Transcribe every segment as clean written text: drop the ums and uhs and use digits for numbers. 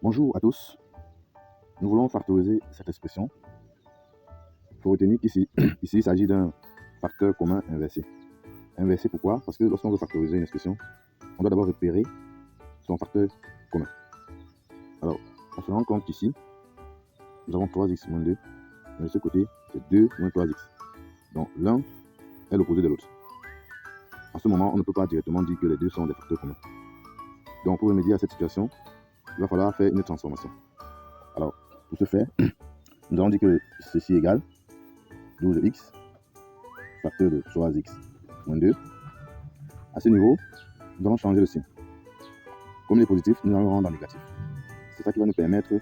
Bonjour à tous, nous voulons factoriser cette expression. Il faut retenir qu'ici, il s'agit d'un facteur commun inversé. Inversé pourquoi? Parce que lorsqu'on veut factoriser une expression, on doit d'abord repérer son facteur commun. Alors, on se rend compte qu'ici, nous avons 3x moins 2, mais de ce côté, c'est 2 moins 3x. Donc l'un est l'opposé de l'autre. À ce moment, on ne peut pas directement dire que les deux sont des facteurs communs. Donc pour remédier à cette situation, il va falloir faire une transformation. Alors, pour ce faire, nous allons dire que ceci égale 12x, facteur de 3x moins 2. À ce niveau, nous allons changer le signe. Comme il est positif, nous allons le rendre en négatif. C'est ça qui va nous permettre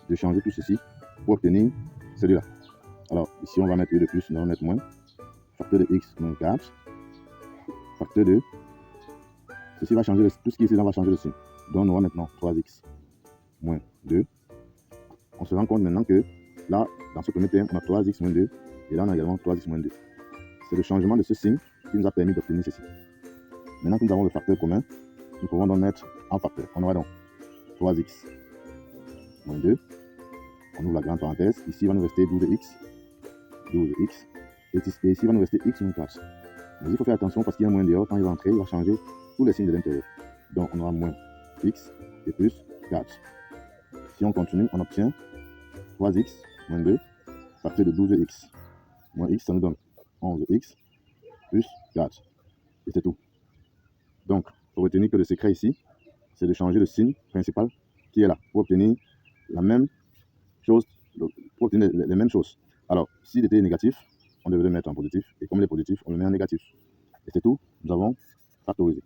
de changer tout ceci pour obtenir celui-là. Alors, ici, on va mettre e de plus, nous allons mettre moins. Facteur de x moins 4. Facteur de... Ceci va changer, tout ce qui est ici va changer le signe. Donc, on aura maintenant 3x moins 2. On se rend compte maintenant que là, dans ce premier terme, on a 3x moins 2. Et là, on a également 3x moins 2. C'est le changement de ce signe qui nous a permis d'obtenir ceci. Maintenant que nous avons le facteur commun, nous pouvons donc mettre un facteur. On aura donc 3x moins 2. On ouvre la grande parenthèse. Ici, il va nous rester 12x. 12x. Et ici, il va nous rester x moins 4. Mais il faut faire attention parce qu'il y a un moins dehors. Quand il va entrer, il va changer tous les signes de l'intérieur. Donc, on aura moins x et plus 4. Si on continue, on obtient 3x moins 2 facteur de 12x moins x, ça nous donne 11x plus 4. Et c'est tout. Donc, il faut retenir que le secret ici, c'est de changer le signe principal qui est là pour obtenir la même chose, pour obtenir les mêmes choses. Alors, s'il était négatif, on devait le mettre en positif, et comme il est positif, on le met en négatif. Et c'est tout, nous avons factorisé.